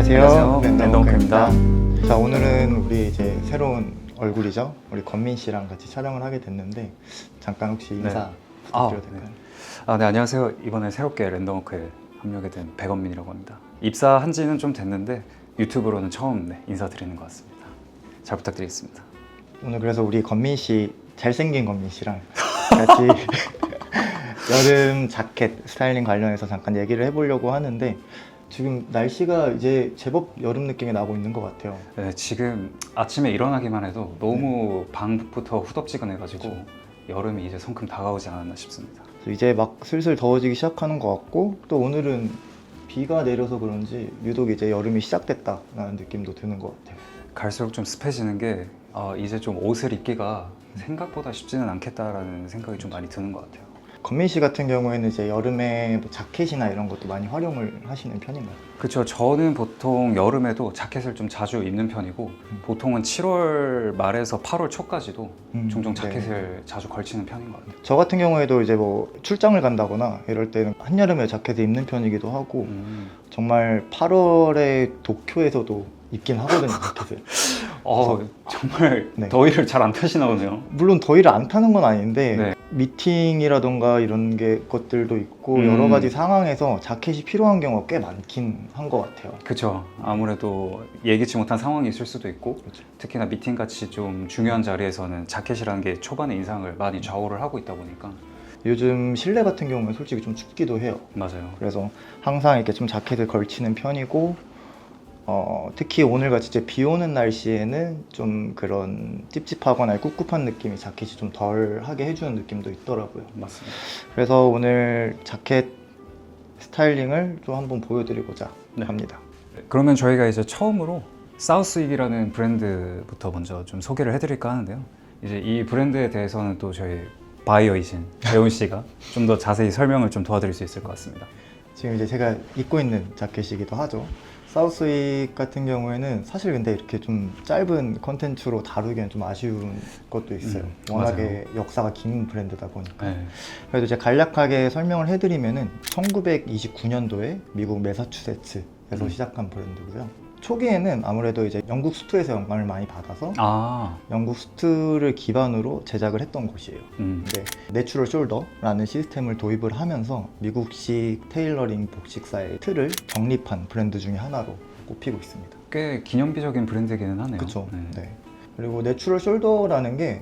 안녕하세요. 랜덤워크입니다. 자, 오늘은 우리 이제 새로운 얼굴이죠. 우리 건민 씨랑 같이 촬영을 하게 됐는데 잠깐 혹시 인사 부탁드려도 될까요? 네, 안녕하세요. 이번에 새롭게 랜덤워크에 합류하게 된 백원민이라고 합니다. 입사한 지는 좀 됐는데 유튜브로는 처음 인사드리는 것 같습니다. 잘 부탁드리겠습니다. 오늘 그래서 우리 건민 씨, 잘생긴 건민 씨랑 같이 여름 자켓 스타일링 관련해서 잠깐 얘기를 해보려고 하는데 지금 날씨가 이제 제법 여름 느낌이 나고 있는 것 같아요. 네, 지금 아침에 일어나기만 해도 너무 방부터 후덥지근해가지고 여름이 이제 성큼 다가오지 않았나 싶습니다. 이제 막 슬슬 더워지기 시작하는 것 같고 또 오늘은 비가 내려서 그런지 유독 이제 여름이 시작됐다라는 느낌도 드는 것 같아요. 갈수록 좀 습해지는 게 이제 좀 옷을 입기가 생각보다 쉽지는 않겠다라는 생각이 좀 많이 드는 것 같아요. 건민 씨 같은 경우에는 이제 여름에 뭐 자켓이나 이런 것도 많이 활용을 하시는 편인가요? 그렇죠. 저는 보통 여름에도 자켓을 좀 자주 입는 편이고 보통은 7월 말에서 8월 초까지도 종종 자켓을 자주 걸치는 편인 것 같아요. 저 같은 경우에도 이제 뭐 출장을 간다거나 이럴 때는 한여름에 자켓을 입는 편이기도 하고 정말 8월에 도쿄에서도 입긴 하거든요, 자켓을. 정말 네. 더위를 잘 안 타시나 보네요. 물론 더위를 안 타는 건 아닌데 네. 미팅이라던가 이런 것들도 있고 여러 가지 상황에서 자켓이 필요한 경우가 꽤 많긴 한 것 같아요. 그렇죠. 아무래도 예기치 못한 상황이 있을 수도 있고 특히나 미팅같이 좀 중요한 자리에서는 자켓이라는 게 초반의 인상을 많이 좌우를 하고 있다 보니까 요즘 실내 같은 경우는 솔직히 좀 춥기도 해요. 맞아요. 그래서 항상 이렇게 좀 자켓을 걸치는 편이고 특히 오늘같이 이제 비 오는 날씨에는 좀 그런 찝찝하거나 꿉꿉한 느낌이 자켓이 좀 덜하게 해주는 느낌도 있더라고요. 맞습니다. 그래서 오늘 자켓 스타일링을 좀 한번 보여드리고자 합니다. 그러면 저희가 이제 처음으로 사우스익이라는 브랜드부터 먼저 좀 소개를 해드릴까 하는데요. 이제 이 브랜드에 대해서는 또 저희 바이어이신 재훈 씨가 좀 더 자세히 설명을 좀 도와드릴 수 있을 것 같습니다. 지금 이제 제가 입고 있는 자켓이기도 하죠. 사우스익 같은 경우에는 사실 근데 이렇게 좀 짧은 컨텐츠로 다루기엔 좀 아쉬운 것도 있어요. 워낙에 역사가 긴 브랜드다 보니까. 그래도 이제 간략하게 설명을 해드리면은 1929년도에 미국 매사추세츠에서 시작한 브랜드고요. 초기에는 아무래도 이제 영국 수트에서 영감을 많이 받아서 영국 수트를 기반으로 제작을 했던 곳이에요. 근데 내추럴 숄더라는 시스템을 도입을 하면서 미국식 테일러링 복식사의 틀을 정립한 브랜드 중에 하나로 꼽히고 있습니다. 꽤 기념비적인 브랜드기는 하네요. 그렇죠. 네. 그리고 내추럴 숄더라는 게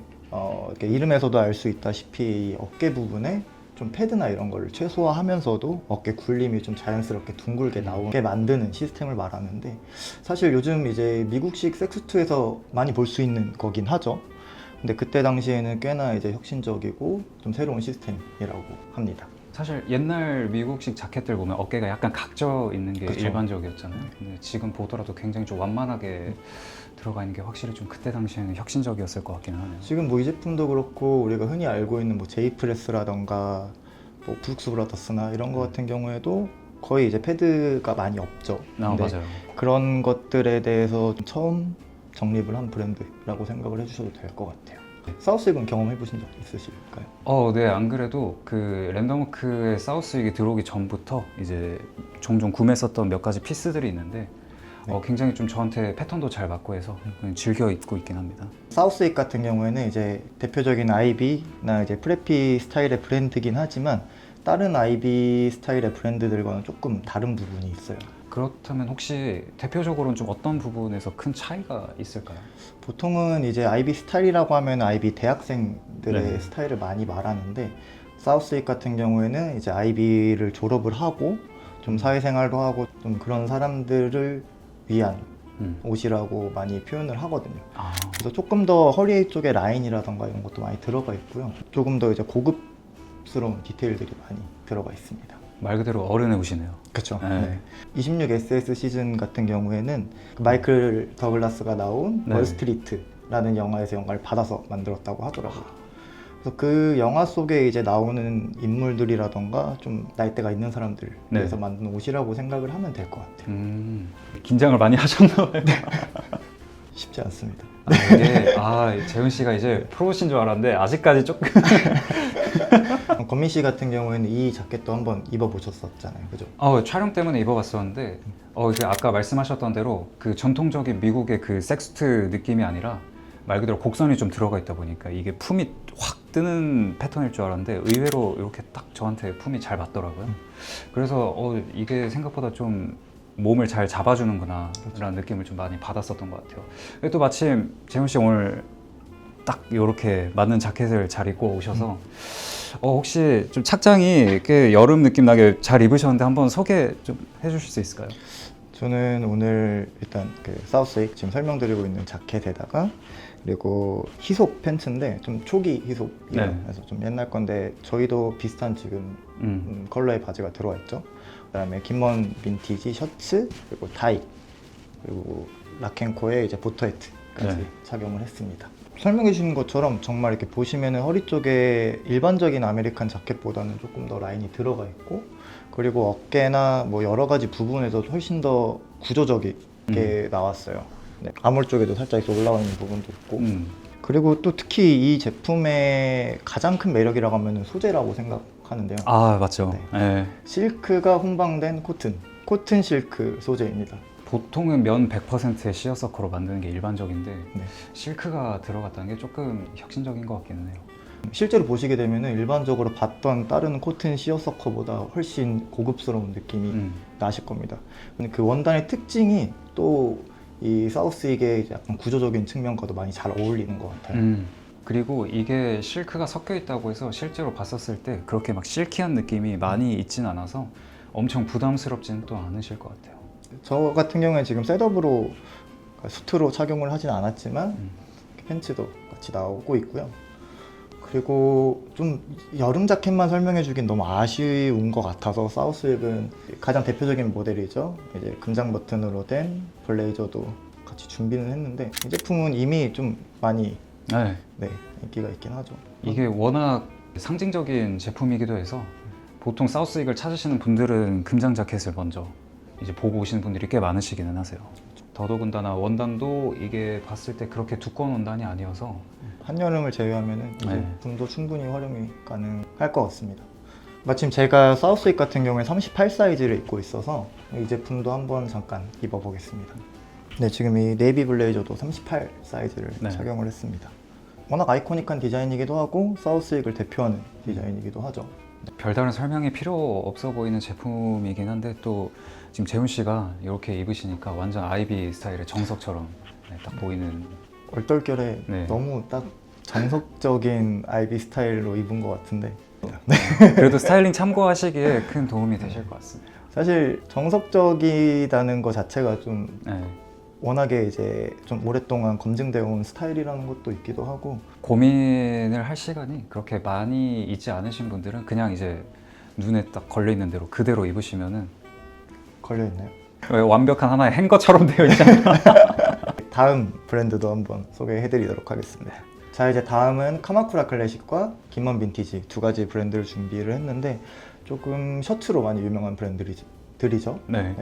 이렇게 이름에서도 알 수 있다시피 어깨 부분에 좀 패드나 이런 거를 최소화하면서도 어깨 굴림이 좀 자연스럽게 둥글게 나오게 만드는 시스템을 말하는데 사실 요즘 이제 미국식 섹스투에서 많이 볼 수 있는 거긴 하죠. 근데 그때 당시에는 꽤나 이제 혁신적이고 좀 새로운 시스템이라고 합니다. 사실 옛날 미국식 자켓들 보면 어깨가 약간 각져 있는 게 그쵸. 일반적이었잖아요. 근데 지금 보더라도 굉장히 좀 완만하게 들어가 있는 게 확실히 좀 그때 당시에는 혁신적이었을 것 같기는 하네요. 지금 뭐 이 제품도 그렇고 우리가 흔히 알고 있는 뭐 제이프레스라던가 뭐 브룩스 브라더스나 이런 거 같은 경우에도 거의 이제 패드가 많이 없죠. 근데 맞아요. 그런 것들에 대해서 좀 처음 정립을 한 브랜드라고 생각을 해주셔도 될 것 같아요. 사우스익은 경험해 보신 적 있으실까요? 네, 안 그래도 그 랜덤워크에 사우스익이 들어오기 전부터 이제 종종 구매했었던 몇 가지 피스들이 있는데 굉장히 좀 저한테 패턴도 잘 맞고 해서 즐겨 입고 있긴 합니다. 사우스익 같은 경우에는 이제 대표적인 아이비나 이제 프레피 스타일의 브랜드긴 하지만 다른 아이비 스타일의 브랜드들과는 조금 다른 부분이 있어요. 그렇다면 혹시 대표적으로는 좀 어떤 부분에서 큰 차이가 있을까요? 보통은 이제 아이비 스타일이라고 하면 아이비 대학생들의 스타일을 많이 말하는데 사우스익 같은 경우에는 이제 아이비를 졸업을 하고 좀 사회생활도 하고 좀 그런 사람들을 위한 옷이라고 많이 표현을 하거든요. 그래서 조금 더 허리 쪽에 라인이라던가 이런 것도 많이 들어가 있고요. 조금 더 이제 고급스러운 디테일들이 많이 들어가 있습니다. 말 그대로 어른의 옷이네요. 그렇죠. 26SS 시즌 같은 경우에는 마이클 더글라스가 나온 월스트리트라는 영화에서 영감을 받아서 만들었다고 하더라고요. 그래서 그 영화 속에 이제 나오는 인물들이라던가 좀 나이대가 있는 사람들을 위해서 만든 옷이라고 생각을 하면 될 것 같아요. 긴장을 많이 하셨나 봐요. 쉽지 않습니다. 이게 재훈 씨가 이제 프로신 줄 알았는데 아직까지 조금 권민 씨 같은 경우에는 이 자켓도 한번 입어보셨었잖아요, 그죠? 촬영 때문에 입어봤었는데 이제 아까 말씀하셨던 대로 그 전통적인 미국의 그 섹스트 느낌이 아니라 말 그대로 곡선이 좀 들어가 있다 보니까 이게 품이 확 뜨는 패턴일 줄 알았는데 의외로 이렇게 딱 저한테 품이 잘 맞더라고요. 그래서 이게 생각보다 좀 몸을 잘 잡아주는구나 라는 느낌을 좀 많이 받았었던 것 같아요. 근데 또 마침 재훈 씨 오늘 딱 이렇게 맞는 자켓을 잘 입고 오셔서 혹시 좀 착장이 이렇게 여름 느낌 나게 잘 입으셨는데 한번 소개 좀 해주실 수 있을까요? 저는 오늘 일단 그 사우스익 지금 설명드리고 있는 자켓에다가 그리고 히솝 팬츠인데 좀 초기 히솝이에요. 네. 그래서 좀 옛날 건데 저희도 비슷한 지금 컬러의 바지가 들어와 있죠. 그다음에 김먼 빈티지 셔츠 그리고 타이 그리고 라켄코의 이제 보터 헤트까지 네. 착용을 했습니다. 설명해 주신 것처럼 정말 이렇게 보시면은 허리 쪽에 일반적인 아메리칸 자켓보다는 조금 더 라인이 들어가 있고 그리고 어깨나 뭐 여러 가지 부분에서 훨씬 더 구조적이게 나왔어요. 네, 아몰 쪽에도 살짝 이렇게 올라와 있는 부분도 있고 그리고 또 특히 이 제품의 가장 큰 매력이라고 하면 소재라고 생각하는데요. 맞죠. 네. 네. 실크가 혼방된 코튼 실크 소재입니다. 보통은 면 100%의 시어서커로 만드는 게 일반적인데 네. 실크가 들어갔다는 게 조금 혁신적인 것 같기는 해요. 실제로 보시게 되면 일반적으로 봤던 다른 코튼 시어서커보다 훨씬 고급스러운 느낌이 나실 겁니다. 근데 그 원단의 특징이 또 이 사우스익의 약간 구조적인 측면과도 많이 잘 어울리는 것 같아요. 그리고 이게 실크가 섞여 있다고 해서 실제로 봤었을 때 그렇게 막 실키한 느낌이 많이 있진 않아서 엄청 부담스럽지는 또 않으실 것 같아요. 저 같은 경우에 지금 셋업으로 수트로 착용을 하진 않았지만 팬츠도 같이 나오고 있고요. 그리고 좀 여름 자켓만 설명해 주긴 너무 아쉬운 것 같아서 사우스익은 가장 대표적인 모델이죠. 이제 금장 버튼으로 된 블레이저도 같이 준비는 했는데 이 제품은 이미 좀 많이 인기가 있긴 하죠. 이게 워낙 상징적인 제품이기도 해서 보통 사우스익을 찾으시는 분들은 금장 자켓을 먼저 이제 보고 오시는 분들이 꽤 많으시기는 하세요. 더더군다나 원단도 이게 봤을 때 그렇게 두꺼운 원단이 아니어서 한여름을 제외하면 이 제품도 충분히 활용이 가능할 것 같습니다. 마침 제가 사우스익 같은 경우에 38 사이즈를 입고 있어서 이 제품도 한번 잠깐 입어보겠습니다. 네, 지금 이 네이비 블레이저도 38 사이즈를 착용을 했습니다. 워낙 아이코닉한 디자인이기도 하고 사우스익을 대표하는 디자인이기도 하죠. 별다른 설명이 필요 없어 보이는 제품이긴 한데 또 지금 재훈 씨가 이렇게 입으시니까 완전 아이비 스타일의 정석처럼 딱 보이는 얼떨결에 너무 딱 정석적인 아이비 스타일로 입은 것 같은데 그래도 스타일링 참고하시기에 큰 도움이 되실 것 같습니다. 사실 정석적이라는 것 자체가 좀 워낙에 이제 좀 오랫동안 검증되어 온 스타일이라는 것도 있기도 하고 고민을 할 시간이 그렇게 많이 있지 않으신 분들은 그냥 이제 눈에 딱 걸려 있는 대로 그대로 입으시면은 걸려있나요? 완벽한 하나의 행거처럼 되어 있잖아요. 다음 브랜드도 한번 소개해드리도록 하겠습니다. 자, 이제 다음은 카마쿠라 클래식과 김먼 빈티지 두 가지 브랜드를 준비를 했는데 조금 셔츠로 많이 유명한 브랜드들이죠. 네.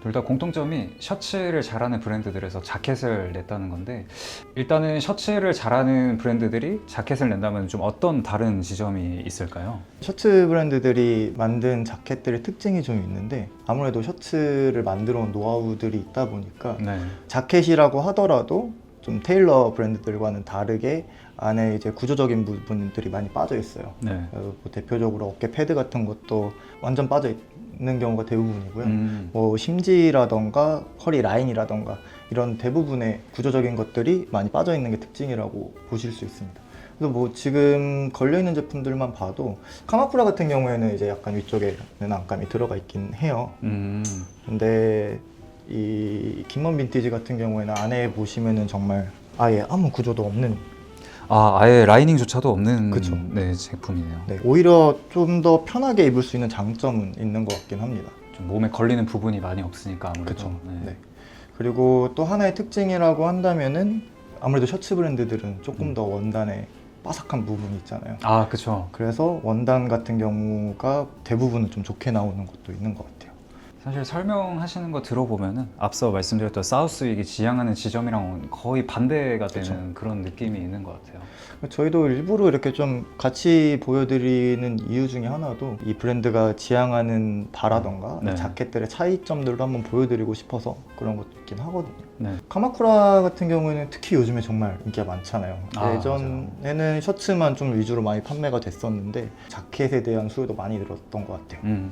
둘 다 공통점이 셔츠를 잘하는 브랜드들에서 자켓을 냈다는 건데 일단은 셔츠를 잘하는 브랜드들이 자켓을 낸다면 좀 어떤 다른 지점이 있을까요? 셔츠 브랜드들이 만든 자켓들의 특징이 좀 있는데 아무래도 셔츠를 만들어 온 노하우들이 있다 보니까 자켓이라고 하더라도 좀 테일러 브랜드들과는 다르게 안에 이제 구조적인 부분들이 많이 빠져 있어요. 뭐 대표적으로 어깨 패드 같은 것도 완전 빠져 있는 경우가 대부분이고요. 뭐 심지라던가 허리 라인이라던가 이런 대부분의 구조적인 것들이 많이 빠져 있는 게 특징이라고 보실 수 있습니다. 그래서 뭐 지금 걸려 있는 제품들만 봐도 카마쿠라 같은 경우에는 이제 약간 위쪽에는 안감이 들어가 있긴 해요. 근데 이 김먼 빈티지 같은 경우에는 안에 보시면은 정말 아예 아무 구조도 없는 아예 라이닝조차도 없는 그쵸. 제품이네요. 오히려 좀 더 편하게 입을 수 있는 장점은 있는 것 같긴 합니다. 좀 몸에 걸리는 부분이 많이 없으니까 아무래도. 그쵸. 그리고 또 하나의 특징이라고 한다면은 아무래도 셔츠 브랜드들은 조금 더 원단에 바삭한 부분이 있잖아요. 그렇죠. 그래서 원단 같은 경우가 대부분은 좀 좋게 나오는 것도 있는 것 같아요. 사실 설명하시는 거 들어보면은 앞서 말씀드렸던 사우스윅이 지향하는 지점이랑 거의 반대가 되는 그런 느낌이 있는 것 같아요. 저희도 일부러 이렇게 좀 같이 보여드리는 이유 중에 하나도 이 브랜드가 지향하는 바라던가 네. 자켓들의 차이점들을 한번 보여드리고 싶어서 그런 것도 있긴 하거든요. 네. 카마쿠라 같은 경우에는 특히 요즘에 정말 인기가 많잖아요. 아, 예전에는 셔츠만 좀 위주로 많이 판매가 됐었는데 자켓에 대한 수요도 많이 늘었던 것 같아요. 네.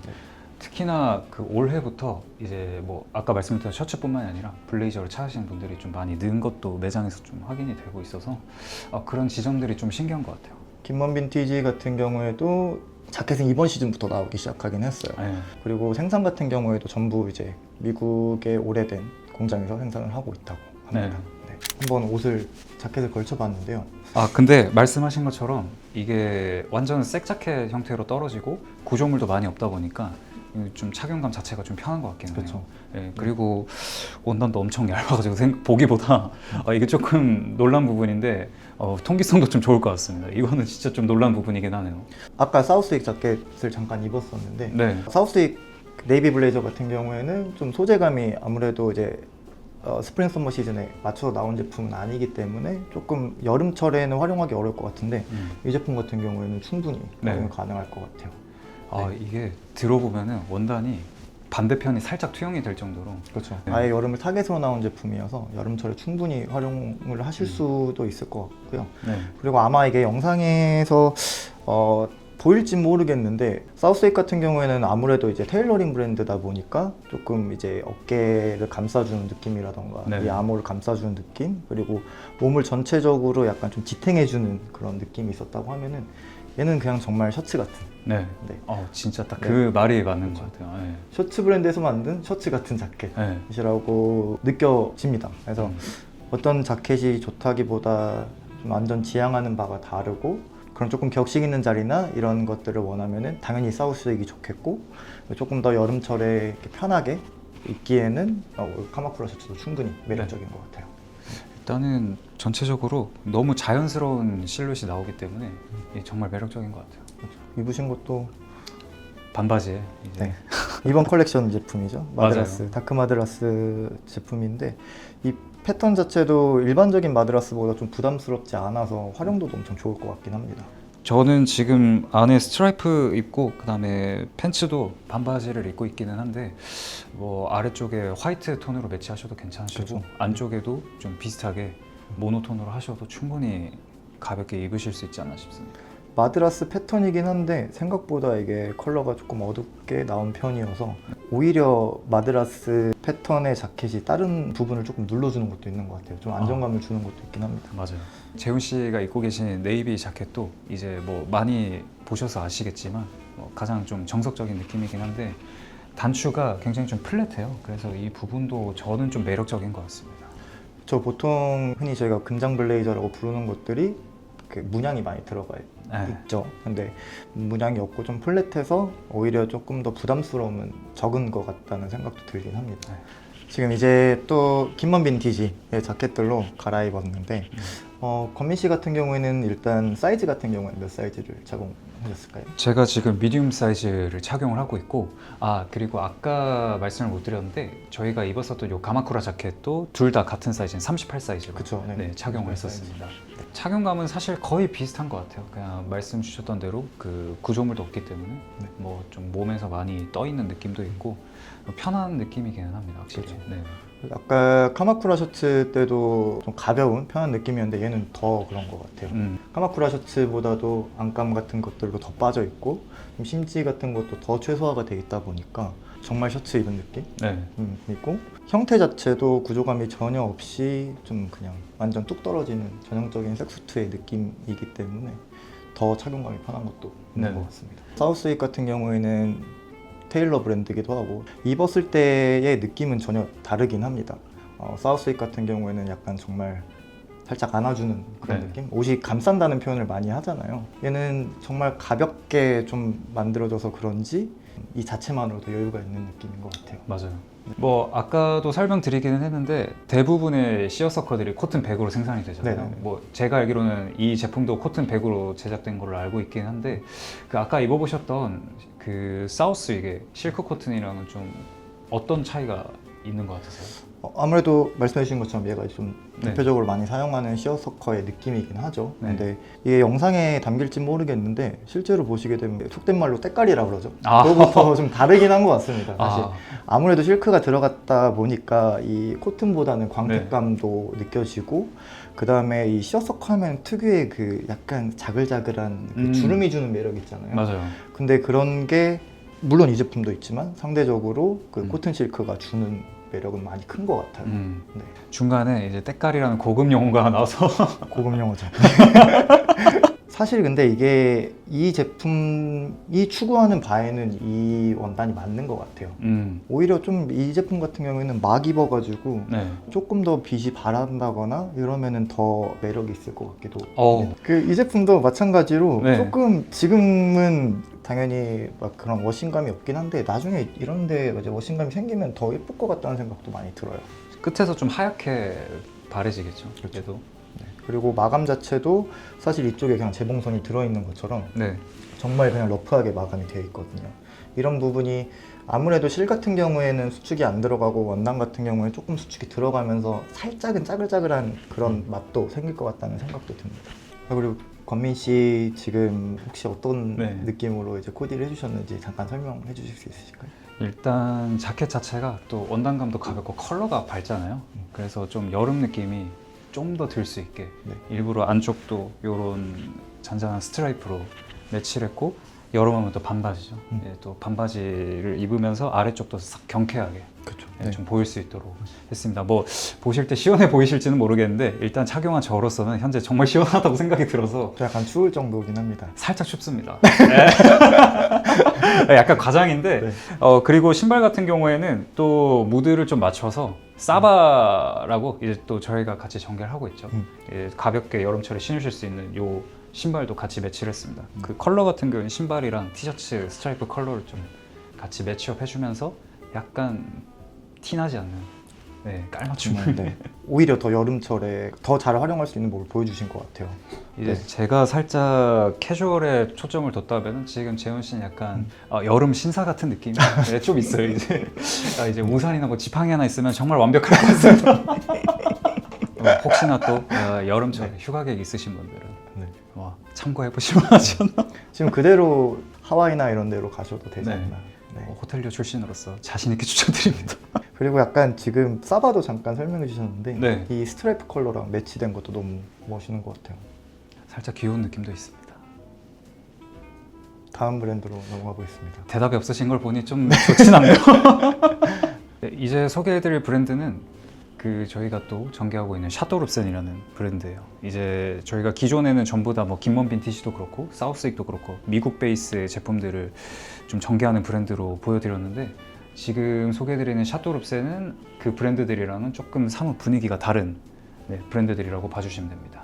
특히나 그 올해부터 이제 뭐 아까 말씀드렸던 셔츠뿐만이 아니라 블레이저를 찾으시는 분들이 좀 많이 는 것도 매장에서 좀 확인이 되고 있어서 그런 지점들이 좀 신기한 것 같아요. 김먼 빈티지 같은 경우에도 자켓은 이번 시즌부터 나오기 시작하긴 했어요. 네. 그리고 생산 같은 경우에도 전부 이제 미국의 오래된 공장에서 생산을 하고 있다고 합니다. 네. 한번 옷을 자켓을 걸쳐봤는데요. 근데 말씀하신 것처럼 이게 완전 색 자켓 형태로 떨어지고 구조물도 많이 없다 보니까 좀 착용감 자체가 좀 편한 것 같긴 해요. 그렇죠. 네, 그리고 원단도 엄청 얇아가지고 보기보다 이게 조금 놀란 부분인데 통기성도 좀 좋을 것 같습니다. 이거는 진짜 좀 놀란 부분이긴 하네요. 아까 사우스윅 자켓을 잠깐 입었었는데 네. 사우스윅 네이비 블레이저 같은 경우에는 좀 소재감이 아무래도 이제 스프링 썸머 시즌에 맞춰서 나온 제품은 아니기 때문에 조금 여름철에는 활용하기 어려울 것 같은데 이 제품 같은 경우에는 충분히 네. 활용이 가능할 것 같아요. 네. 이게 들어보면은 원단이 반대편이 살짝 투영이 될 정도로 그렇죠. 네. 아예 여름을 타겟으로 나온 제품이어서 여름철에 충분히 활용을 하실 수도 있을 것 같고요. 네. 그리고 아마 이게 영상에서 보일지 모르겠는데 사우스윅 같은 경우에는 아무래도 이제 테일러링 브랜드다 보니까 조금 이제 어깨를 감싸주는 느낌이라던가 네. 이 암호를 감싸주는 느낌 그리고 몸을 전체적으로 약간 좀 지탱해주는 그런 느낌이 있었다고 하면은 얘는 그냥 정말 셔츠 같은 네. 네. 진짜 딱 그 말이 맞는 것 같아요. 네. 셔츠 브랜드에서 만든 셔츠 같은 자켓이라고 느껴집니다. 그래서 어떤 자켓이 좋다기보다 좀 완전 지향하는 바가 다르고 그런 조금 격식 있는 자리나 이런 것들을 원하면은 당연히 사우스윅이 좋겠고 조금 더 여름철에 이렇게 편하게 입기에는 카마쿠라 셔츠도 충분히 매력적인 것 같아요. 일단은 전체적으로 너무 자연스러운 실루엣이 나오기 때문에 정말 매력적인 것 같아요. 입으신 것도 반바지에 이제 네. 이번 컬렉션 제품이죠. 마드라스, 맞아요. 다크 마드라스 제품인데 이 패턴 자체도 일반적인 마드라스보다 좀 부담스럽지 않아서 활용도도 엄청 좋을 것 같긴 합니다. 저는 지금 안에 스트라이프 입고 그다음에 팬츠도 반바지를 입고 있기는 한데 뭐 아래쪽에 화이트 톤으로 매치하셔도 괜찮으시고 그렇죠. 안쪽에도 좀 비슷하게 모노톤으로 하셔도 충분히 가볍게 입으실 수 있지 않나 싶습니다. 마드라스 패턴이긴 한데 생각보다 이게 컬러가 조금 어둡게 나온 편이어서 오히려 마드라스 패턴의 자켓이 다른 부분을 조금 눌러주는 것도 있는 것 같아요. 좀 안정감을 주는 것도 있긴 합니다. 맞아요. 재훈 씨가 입고 계신 네이비 자켓도 이제 뭐 많이 보셔서 아시겠지만 가장 좀 정석적인 느낌이긴 한데 단추가 굉장히 좀 플랫해요. 그래서 이 부분도 저는 좀 매력적인 것 같습니다. 저 보통 흔히 저희가 근장 블레이저라고 부르는 것들이 문양이 많이 들어가 있죠. 근데 문양이 없고 좀 플랫해서 오히려 조금 더 부담스러움은 적은 것 같다는 생각도 들긴 합니다. 지금 이제 또 김먼 빈티지의 자켓들로 갈아입었는데 권민 씨 같은 경우에는 일단 사이즈 같은 경우에는 몇 사이즈를 착용하셨을까요? 제가 지금 미디움 사이즈를 착용을 하고 있고 그리고 아까 말씀을 못 드렸는데 저희가 입었었던 요 가마쿠라 자켓도 둘 다 같은 사이즈인 38 사이즈로 그쵸, 네. 착용을 38 했었습니다. 착용감은 사실 거의 비슷한 것 같아요. 그냥 말씀 주셨던 대로 그 구조물도 없기 때문에 뭐 좀 몸에서 많이 떠 있는 느낌도 있고 편한 느낌이기는 합니다. 확실히. 그렇죠. 네. 아까 카마쿠라 셔츠 때도 좀 가벼운 편한 느낌이었는데 얘는 더 그런 것 같아요. 카마쿠라 셔츠보다도 안감 같은 것들도 더 빠져 있고 좀 심지 같은 것도 더 최소화가 돼 있다 보니까 정말 셔츠 입은 느낌? 네. 있고 형태 자체도 구조감이 전혀 없이 좀 그냥 완전 뚝 떨어지는 전형적인 색수트의 느낌이기 때문에 더 착용감이 편한 것도 있는 네. 것 같습니다. 사우스윅 같은 경우에는 테일러 브랜드이기도 하고 입었을 때의 느낌은 전혀 다르긴 합니다. 사우스윅 같은 경우에는 약간 정말 살짝 안아주는 그런 네. 느낌? 옷이 감싼다는 표현을 많이 하잖아요. 얘는 정말 가볍게 좀 만들어져서 그런지 이 자체만으로도 여유가 있는 느낌인 것 같아요. 맞아요. 뭐 아까도 설명드리기는 했는데 대부분의 시어서커들이 코튼 100으로 생산이 되잖아요. 네네. 뭐 제가 알기로는 이 제품도 코튼 100으로 제작된 걸로 알고 있긴 한데 그 아까 입어보셨던 그 사우스윅의 실크 코튼이랑은 좀 어떤 차이가 있는 것 같으세요? 아무래도 말씀해 주신 것처럼 얘가 좀 네. 대표적으로 많이 사용하는 시어서커의 느낌이긴 하죠. 네. 근데 이게 영상에 담길지 모르겠는데 실제로 보시게 되면 속된 말로 때깔이라 그러죠. 아. 그거부터 좀 다르긴 한 것 같습니다. 사실 아, 아무래도 실크가 들어갔다 보니까 이 코튼보다는 광택감도 느껴지고 그 다음에 이 시어서커 하면 특유의 그 약간 자글자글한 그 주름이 주는 매력 있잖아요. 맞아요. 근데 그런 게 물론 이 제품도 있지만 상대적으로 그 코튼 실크가 주는 매력은 많이 큰 것 같아요. 네. 중간에 이제 때깔이라는 고급 용어가 나와서 고급 용어죠. 사실 근데 이게 이 제품이 추구하는 바에는 이 원단이 맞는 것 같아요. 오히려 좀 이 제품 같은 경우에는 막 입어가지고 네. 조금 더 빛이 바란다거나 이러면은 더 매력이 있을 것 같기도. 어. 그 이 제품도 마찬가지로 네. 조금 지금은 당연히 막 그런 워싱감이 없긴 한데 나중에 이런데 이제 워싱감이 생기면 더 예쁠 것 같다는 생각도 많이 들어요. 끝에서 좀 하얗게 바래지겠죠. 그렇죠. 얘도. 네. 그리고 마감 자체도 사실 이쪽에 그냥 재봉선이 들어있는 것처럼 네. 정말 그냥 러프하게 마감이 되어 있거든요. 이런 부분이 아무래도 실 같은 경우에는 수축이 안 들어가고 원단 같은 경우에 조금 수축이 들어가면서 살짝은 짜글짜글한 그런 맛도 생길 것 같다는 생각도 듭니다. 그리고 권민 씨 지금 혹시 어떤 네. 느낌으로 이제 코디를 해주셨는지 잠깐 설명해 주실 수 있으실까요? 일단 자켓 자체가 또 원단감도 가볍고 컬러가 밝잖아요. 그래서 좀 여름 느낌이 좀 더 들 수 있게 네. 일부러 안쪽도 이런 잔잔한 스트라이프로 매치를 했고 여름하면 또 반바지죠. 예, 또 반바지를 입으면서 아래쪽도 싹 경쾌하게 그렇죠. 예, 좀 보일 수 있도록 했습니다. 뭐 보실 때 시원해 보이실지는 모르겠는데 일단 착용한 저로서는 현재 정말 시원하다고 생각이 들어서 약간 추울 정도긴 합니다. 살짝 춥습니다. 네. 약간 과장인데 네. 그리고 신발 같은 경우에는 또 무드를 좀 맞춰서 사바라고 이제 또 저희가 같이 전개를 하고 있죠. 예, 가볍게 여름철에 신으실 수 있는 요 신발도 같이 매치를 했습니다. 그 컬러 같은 경우는 신발이랑 티셔츠 스트라이프 컬러를 좀 같이 매치업 해주면서 약간 티나지 않는 네, 깔맞춤을 네. 오히려 더 여름철에 더 잘 활용할 수 있는 모습을 보여주신 것 같아요. 이제 네. 제가 살짝 캐주얼에 초점을 뒀다면 지금 재훈 씨는 약간 여름 신사 같은 느낌이 네, 좀 있어요. 이제 우산이나 뭐 지팡이 하나 있으면 정말 완벽할 것 같습니다. 혹시나 또 여름철에 휴가 계획 있으신 분들은 네. 참고해 보시면 하죠. 지금 그대로 하와이나 이런 데로 가셔도 되지 네. 않나. 네. 호텔료 출신으로서 자신 있게 추천드립니다. 그리고 약간 지금 사바도 잠깐 설명해 주셨는데 네. 이 스트라이프 컬러랑 매치된 것도 너무 멋있는 것 같아요. 살짝 귀여운 느낌도 있습니다. 다음 브랜드로 넘어가 보겠습니다. 대답이 없으신 걸 보니 좀 좋진 않네요. 네, 이제 소개해드릴 브랜드는 저희가 또 전개하고 있는 샤도룹센이라는 브랜드예요. 이제 저희가 기존에는 전부 다 뭐 김먼 빈티지도 그렇고 사우스익도 그렇고 미국 베이스의 제품들을 좀 전개하는 브랜드로 보여드렸는데 지금 소개해드리는 샤도룹센은 그 브랜드들이랑은 조금 사뭇 분위기가 다른 브랜드들이라고 봐주시면 됩니다.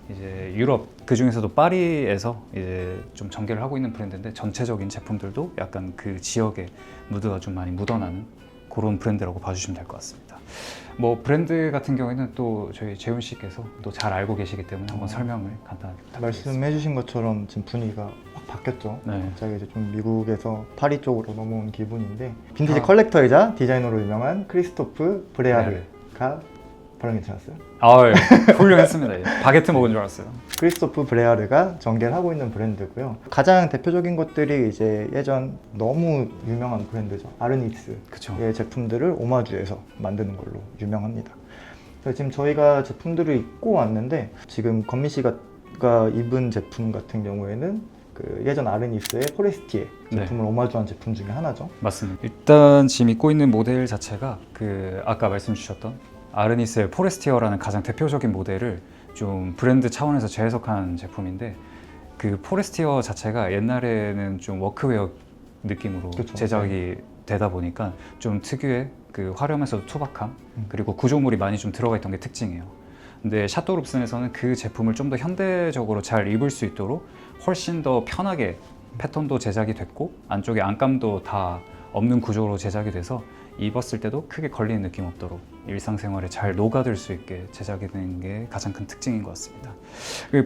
이제 유럽 그 중에서도 파리에서 이제 좀 전개를 하고 있는 브랜드인데 전체적인 제품들도 약간 그 지역의 무드가 좀 많이 묻어나는 그런 브랜드라고 봐주시면 될 것 같습니다. 뭐 브랜드 같은 경우에는 또 저희 재훈 씨께서 또 잘 알고 계시기 때문에 한번 설명을 간단하게 부탁드리겠습니다. 말씀해 주신 것처럼 지금 분위기가 확 바뀌었죠. 네. 갑자기 이제 좀 미국에서 파리 쪽으로 넘어온 기분인데 빈티지 컬렉터이자 디자이너로 유명한 크리스토프 브레아르가 발음 괜찮았어요? 훌륭했습니다. 예. 바게트 먹은 줄 알았어요. 크리스토프 브레아르가 전개를 하고 있는 브랜드고요. 가장 대표적인 것들이 이제 예전 너무 유명한 브랜드죠. 아르니스의 그쵸. 제품들을 오마주해서 만드는 걸로 유명합니다. 그래서 지금 저희가 제품들을 입고 왔는데 지금 건미 씨가 입은 제품 같은 경우에는 그 예전 아르니스의 포레스티에 제품을 오마주한 제품 중에 하나죠. 맞습니다. 일단 지금 입고 있는 모델 자체가 아까 말씀 주셨던 아르니스의 포레스티어라는 가장 대표적인 모델을 좀 브랜드 차원에서 재해석한 제품인데 그 포레스티어 자체가 옛날에는 좀 워크웨어 느낌으로 그렇죠. 제작이 되다 보니까 좀 특유의 그 화려하면서도 투박함 그리고 구조물이 많이 좀 들어가 있던 게 특징이에요. 근데 샤도룹슨에서는 그 제품을 좀 더 현대적으로 잘 입을 수 있도록 훨씬 더 편하게 패턴도 제작이 됐고 안쪽에 안감도 다 없는 구조로 제작이 돼서 입었을 때도 크게 걸리는 느낌 없도록 일상생활에 잘 녹아들 수 있게 제작이 된 게 가장 큰 특징인 것 같습니다.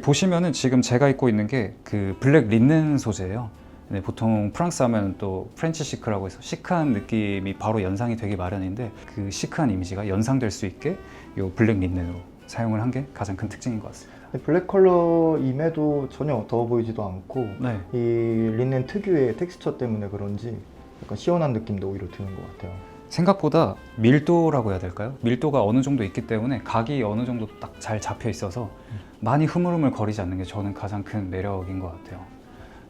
보시면은 지금 제가 입고 있는 게 그 블랙 린넨 소재예요. 네, 보통 프랑스 하면 또 프렌치 시크라고 해서 시크한 느낌이 바로 연상이 되기 마련인데 그 시크한 이미지가 연상될 수 있게 이 블랙 린넨으로 사용을 한 게 가장 큰 특징인 것 같습니다. 블랙 컬러임에도 전혀 더워 보이지도 않고 네. 이 린넨 특유의 텍스처 때문에 그런지 약간 시원한 느낌도 오히려 드는 것 같아요. 생각보다 밀도라고 해야 될까요? 밀도가 어느 정도 있기 때문에 각이 어느 정도 딱 잘 잡혀 있어서 많이 흐물흐물 거리지 않는 게 저는 가장 큰 매력인 것 같아요.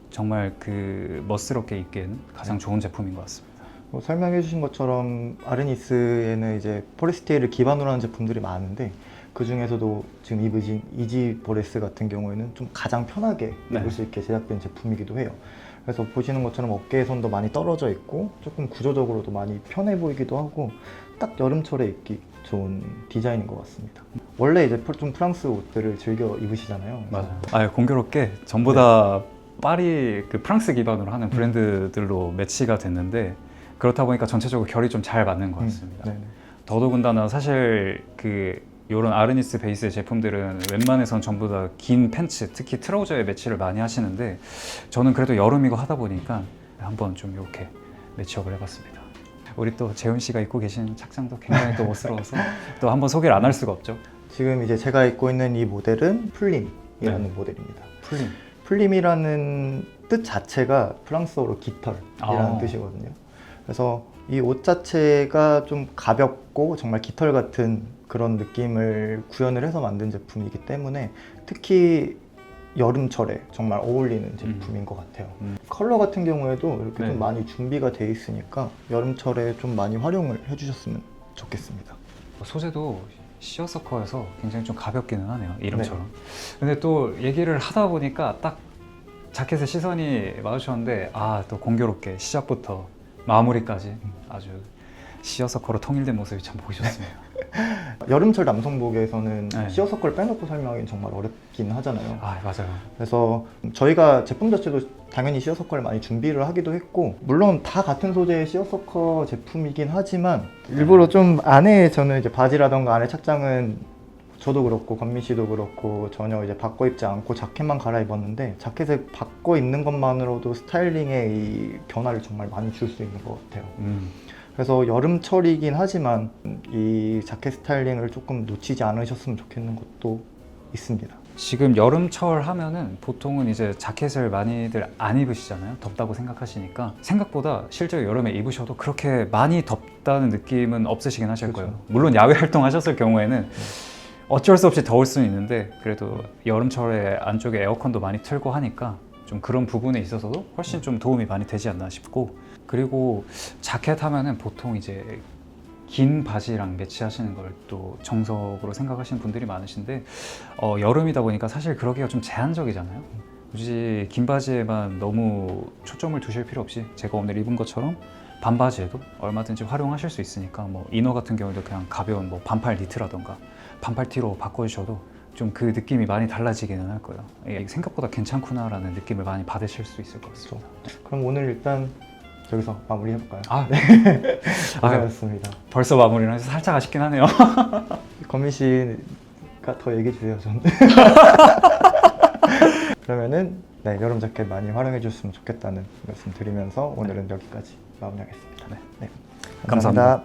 정말 그 멋스럽게 입기에는 가장 좋은 제품인 것 같습니다. 설명해 주신 것처럼 아르니스에는 이제 포레스티에를 기반으로 하는 제품들이 많은데 그 중에서도 지금 입으신 이지버레스 같은 경우에는 좀 가장 편하게 네. 입을 수 있게 제작된 제품이기도 해요. 그래서 보시는 것처럼 어깨선도 많이 떨어져 있고 조금 구조적으로도 많이 편해 보이기도 하고 딱 여름철에 입기 좋은 디자인인 것 같습니다. 원래 이제 좀 프랑스 옷들을 즐겨 입으시잖아요. 맞아요. 공교롭게 전부 다 파리 그 프랑스 기반으로 하는 브랜드들로 매치가 됐는데 그렇다 보니까 전체적으로 결이 좀 잘 맞는 것 같습니다. 네네. 더더군다나 사실 그 이런 아르니스 베이스의 제품들은 웬만해선 전부 다 긴 팬츠, 특히 트라우저에 매치를 많이 하시는데 저는 그래도 여름이고 하다 보니까 한번 좀 이렇게 매치업을 해봤습니다. 우리 또 재훈 씨가 입고 계신 착장도 굉장히 또 멋스러워서 또 한번 소개를 안 할 수가 없죠. 지금 이제 제가 입고 있는 이 모델은 플림이라는 모델입니다. 풀림. 플림이라는 뜻 자체가 프랑스어로 깃털이라는 뜻이거든요. 그래서 이 옷 자체가 좀 가볍고 정말 깃털 같은 그런 느낌을 구현을 해서 만든 제품이기 때문에 특히 여름철에 정말 어울리는 제품인 것 같아요. 컬러 같은 경우에도 이렇게 네. 좀 많이 준비가 돼 있으니까 여름철에 좀 많이 활용을 해주셨으면 좋겠습니다. 소재도 시어서커여서 굉장히 좀 가볍기는 하네요, 이름처럼. 근데 또 얘기를 하다 보니까 딱 자켓에 시선이 마주쳤는데 또 공교롭게 시작부터 마무리까지 아주 시어서커로 통일된 모습이 참 보기 좋습니다. 여름철 남성복에서는 네. 시어서커를 빼놓고 설명하기는 정말 어렵긴 하잖아요. 맞아요. 그래서 저희가 제품 자체도 당연히 시어서커를 많이 준비를 하기도 했고 물론 다 같은 소재의 시어서커 제품이긴 하지만 일부러 좀 안에 저는 이제 바지라던가 안에 착장은 저도 그렇고 건미 씨도 그렇고 전혀 이제 바꿔 입지 않고 자켓만 갈아입었는데 자켓을 바꿔 입는 것만으로도 스타일링에 이 변화를 정말 많이 줄 수 있는 것 같아요. 그래서 여름철이긴 하지만 이 자켓 스타일링을 조금 놓치지 않으셨으면 좋겠는 것도 있습니다. 지금 여름철 하면은 보통은 이제 자켓을 많이들 안 입으시잖아요. 덥다고 생각하시니까 생각보다 실제로 여름에 입으셔도 그렇게 많이 덥다는 느낌은 없으시긴 하실 그렇죠. 거예요. 물론 야외 활동하셨을 경우에는 어쩔 수 없이 더울 수는 있는데 그래도 여름철에 안쪽에 에어컨도 많이 틀고 하니까 좀 그런 부분에 있어서도 훨씬 좀 도움이 많이 되지 않나 싶고, 그리고 자켓 하면은 보통 이제 긴 바지랑 매치하시는 걸 또 정석으로 생각하시는 분들이 많으신데 여름이다 보니까 사실 그러기가 좀 제한적이잖아요. 굳이 긴 바지에만 너무 초점을 두실 필요 없이 제가 오늘 입은 것처럼 반바지에도 얼마든지 활용하실 수 있으니까 뭐 이너 같은 경우도 그냥 가벼운 뭐 반팔 니트라던가 반팔 티로 바꿔주셔도 좀 그 느낌이 많이 달라지기는 할 거예요. 이게 생각보다 괜찮구나라는 느낌을 많이 받으실 수 있을 것 같습니다. 그럼 오늘 일단 여기서 마무리 해볼까요? 고생하셨습니다. 벌써 마무리를 해서 살짝 아쉽긴 하네요. 건미 씨가 더 얘기해 주세요. 전. 그러면은 네, 여름 자켓 많이 활용해 주셨으면 좋겠다는 말씀 드리면서 오늘은 여기까지 마무리하겠습니다. 네. 네. 감사합니다.